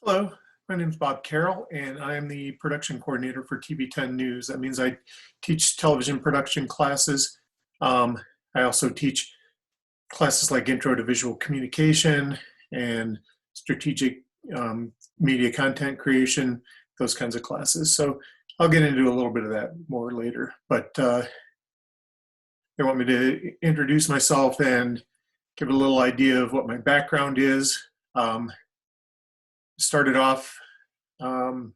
Hello, my name is Bob Carroll, and I am the production coordinator for TV10 News. That means I teach television production classes. Um, I also teach classes like Intro to Visual Communication and Strategic Media Content Creation, those kinds of classes. So I'll get into a little bit of that more later. But they want me to introduce myself and give a little idea of what my background is. Started off out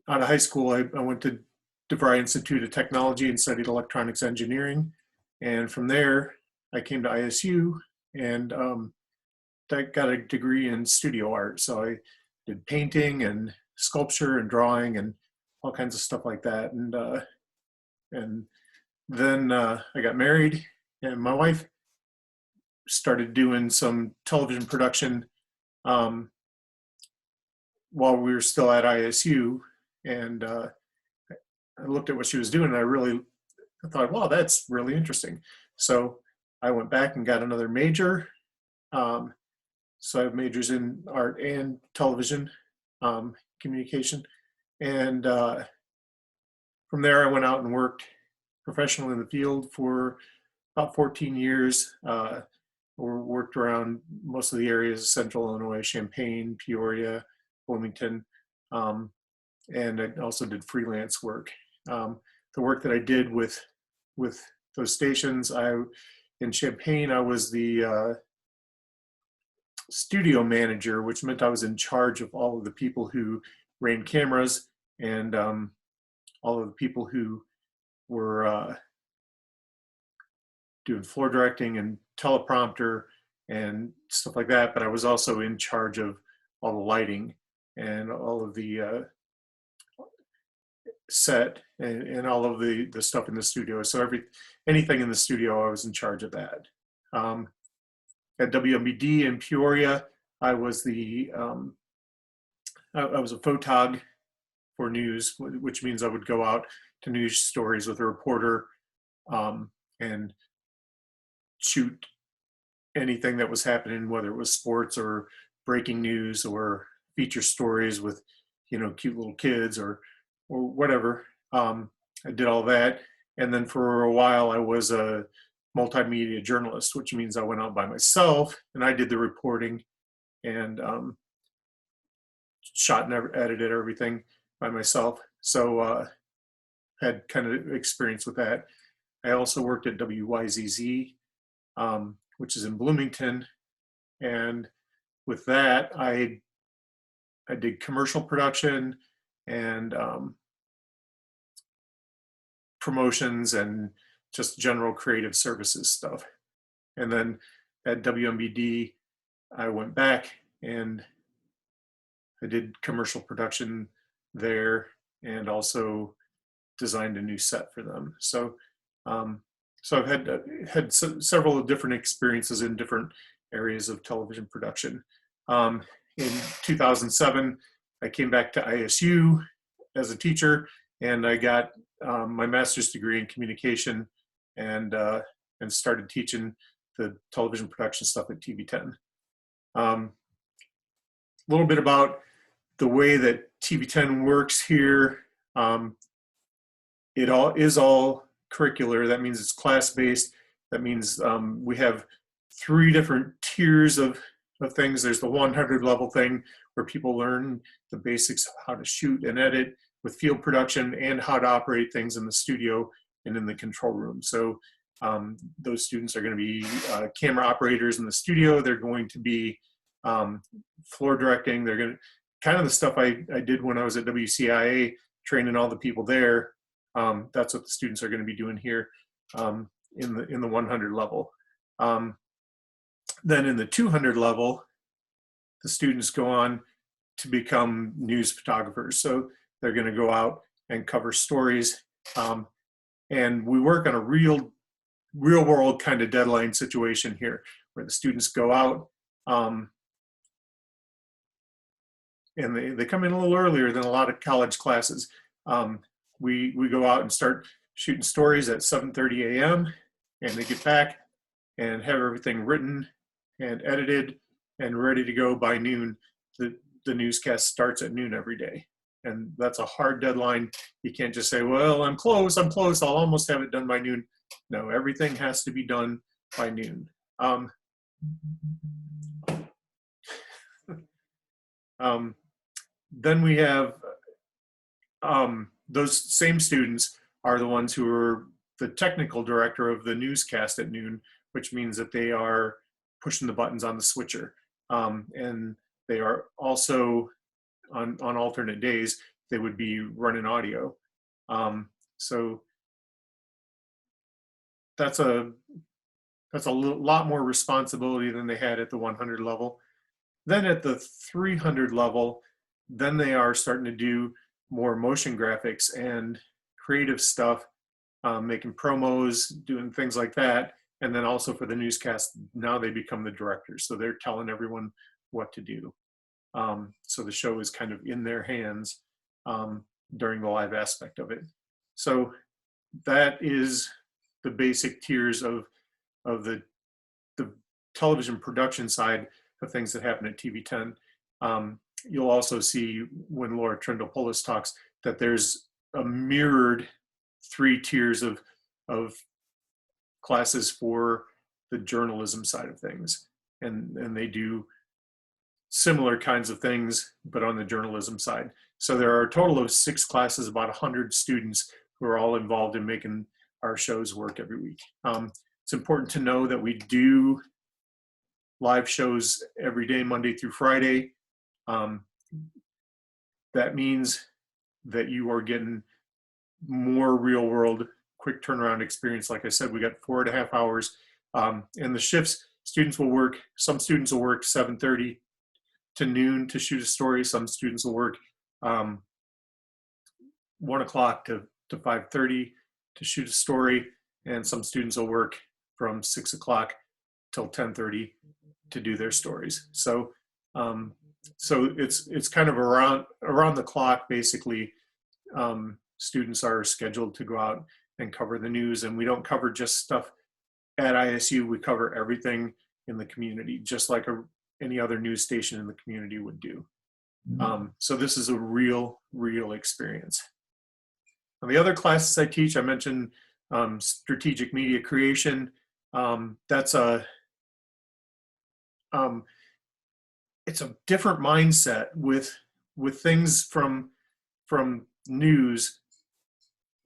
of high school. I went to DeVry Institute of Technology and studied electronics engineering. And from there, I came to ISU and I got a degree in studio art. So I did painting and sculpture and drawing and all kinds of stuff like that. And then I got married, and my wife started doing some television production while we were still at ISU. And I looked at what she was doing, and I thought, wow, that's really interesting. So I went back and got another major. So I have majors in art and television communication. And from there, I went out and worked professionally in the field for about 14 years. Worked around most of the areas of Central Illinois, Champaign, Peoria, Wilmington, and I also did freelance work. The work that I did with those stations, in Champaign, I was the studio manager, which meant I was in charge of all of the people who ran cameras and all of the people who were doing floor directing and teleprompter and stuff like that. But I was also in charge of all the lighting and all of the set and all of the stuff in the studio. So anything in the studio, I was in charge of that. At WMBD in Peoria, I was I was a photog for news, which means I would go out to news stories with a reporter and shoot anything that was happening, whether it was sports or breaking news or feature stories with, cute little kids or whatever. I did all that. And then for a while, I was a multimedia journalist, which means I went out by myself and I did the reporting and shot and edited everything by myself. So had kind of experience with that. I also worked at WYZZ, which is in Bloomington. And with that, I did commercial production and promotions and just general creative services stuff. And then at WMBD, I went back and I did commercial production there and also designed a new set for them. So I've had several different experiences in different areas of television production. In 2007, I came back to ISU as a teacher, and I got my master's degree in communication and started teaching the television production stuff at TV10. A little bit about the way that TV10 works here. It is all curricular. That means it's class-based. That means we have 3 different tiers of things. There's the 100 level thing where people learn the basics of how to shoot and edit with field production and how to operate things in the studio and in the control room. So those students are going to be camera operators in the studio. They're going to be floor directing. They're going to kind of the stuff I did when I was at WCIA, training all the people there. That's what the students are going to be doing here in the 100 level. Then in the 200 level, the students go on to become news photographers. So they're going to go out and cover stories. And we work on a real world kind of deadline situation here where the students go out and they come in a little earlier than a lot of college classes. We go out and start shooting stories at 7:30 a.m. and they get back and have everything written and edited and ready to go by noon the newscast starts at noon every day. And that's a hard deadline. You can't just say, well, I'm close, I'll almost have it done by noon. No, everything has to be done by noon. Then we have those same students are the ones who are the technical director of the newscast at noon, which means that they are pushing the buttons on the switcher. And they are also on alternate days, they would be running audio. So that's a lot more responsibility than they had at the 100 level. Then at the 300 level, then they are starting to do more motion graphics and creative stuff, making promos, doing things like that. And then also for the newscast, now they become the directors. So they're telling everyone what to do. So the show is kind of in their hands during the live aspect of it. So that is the basic tiers of the television production side of things that happen at TV10. You'll also see when Laura Trindle-Pullis talks that there's a mirrored 3 tiers of classes for the journalism side of things. And they do similar kinds of things, but on the journalism side. So there are a total of 6 classes, about 100 students who are all involved in making our shows work every week. It's important to know that we do live shows every day, Monday through Friday. That means that you are getting more real world, quick turnaround experience. Like I said, we got 4.5 hours. And the shifts, students will work, some students will work 7:30 to noon to shoot a story. Some students will work 1 o'clock to 5:30 to shoot a story. And some students will work from 6 o'clock till 10:30 to do their stories. So it's kind of around the clock, basically. Students are scheduled to go out and cover the news, and we don't cover just stuff at ISU. We cover everything in the community, just like any other news station in the community would do. So this is a real experience. On the other classes I teach, I mentioned strategic media creation. That's it's a different mindset with things from news.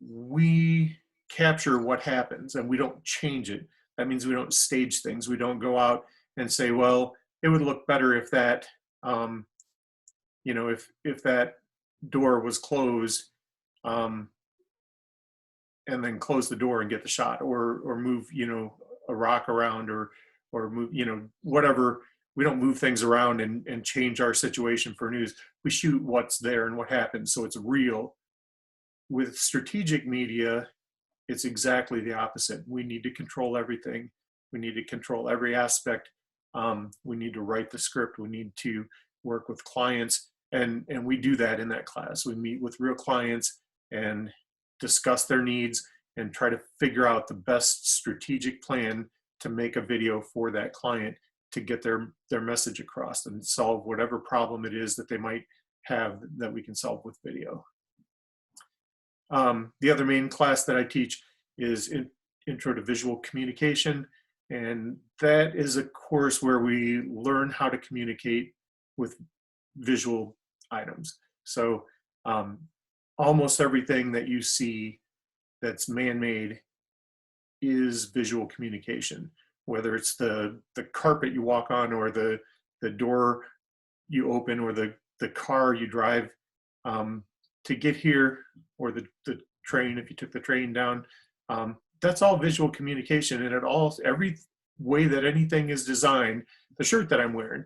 We capture what happens and we don't change it. That means we don't stage things. We don't go out and say, well, it would look better if that, if that door was closed, and then close the door and get the shot, or move, a rock around, or move, whatever. We don't move things around and change our situation for news. We shoot what's there and what happens, so it's real. With strategic media, it's exactly the opposite. We need to control everything. We need to control every aspect. We need to write the script. We need to work with clients, and we do that in that class. We meet with real clients and discuss their needs and try to figure out the best strategic plan to make a video for that client to get their message across and solve whatever problem it is that they might have that we can solve with video. The other main class that I teach is Intro to Visual Communication, and that is a course where we learn how to communicate with visual items. So almost everything that you see that's man-made is visual communication, whether it's the carpet you walk on, or the door you open, or the car you drive to get here, or the train, if you took the train down. That's all visual communication, and every way that anything is designed, the shirt that I'm wearing,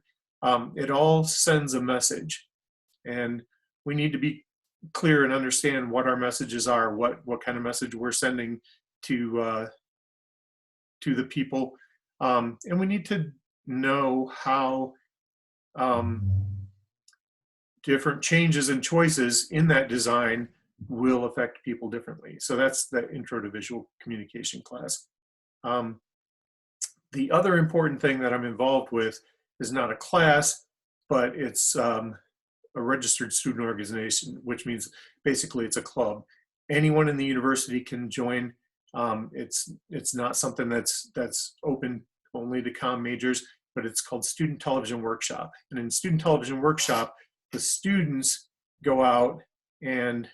it all sends a message, and we need to be clear and understand what our messages are, what kind of message we're sending to the people, and we need to know how different changes and choices in that design will affect people differently. So that's the Intro to Visual Communication class. The other important thing that I'm involved with is not a class, but it's a registered student organization, which means basically it's a club. Anyone in the university can join. It's not something that's open only to comm majors, but it's called Student Television Workshop. And in Student Television Workshop, the students go out and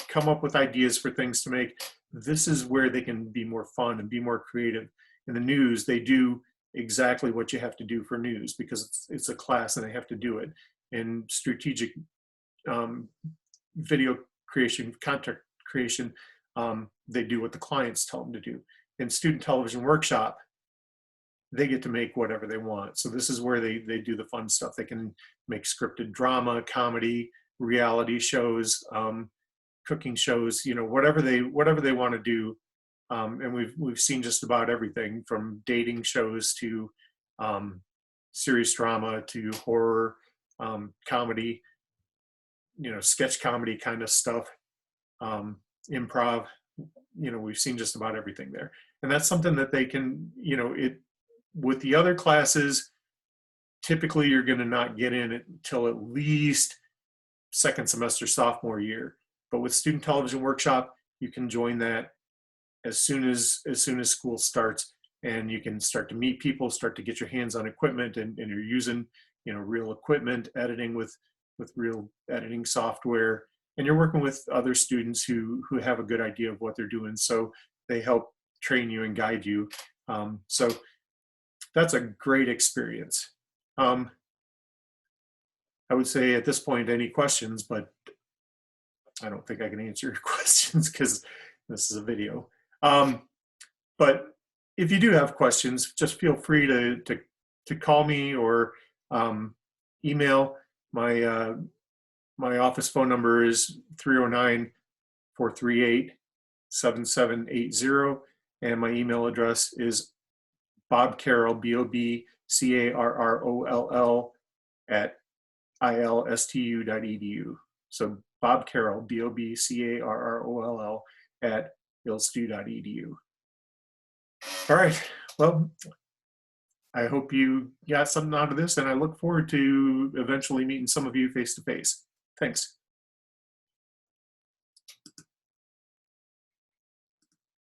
come up with ideas for things to make. This is where they can be more fun and be more creative. In the news, they do exactly what you have to do for news because it's a class and they have to do it. In strategic video creation, content creation, they do what the clients tell them to do. In Student Television Workshop, they get to make whatever they want. So this is where they do the fun stuff. They can make scripted drama, comedy, reality shows, cooking shows, you know, whatever they want to do. And we've seen just about everything from dating shows to serious drama to horror, comedy, you know, sketch comedy kind of stuff, improv. You know, we've seen just about everything there. And that's something that they can, you know, with the other classes, typically you're going to not get in until at least second semester sophomore year. But with Student Television Workshop, you can join that as soon as school starts, and you can start to meet people, start to get your hands on equipment, and you're using, you know, real equipment, editing with real editing software, and you're working with other students who have a good idea of what they're doing, so they help train you and guide you. So that's a great experience. I would say at this point, any questions, but I don't think I can answer your questions because this is a video. But if you do have questions, just feel free to call me or email. My office phone number is 309-438-7780, and my email address is Bob Carroll, BOBCARROLL at ilstu.edu. So Bob Carroll, BOBCARROLL at ilstu.edu. All right. Well, I hope you got something out of this, and I look forward to eventually meeting some of you face to face. Thanks.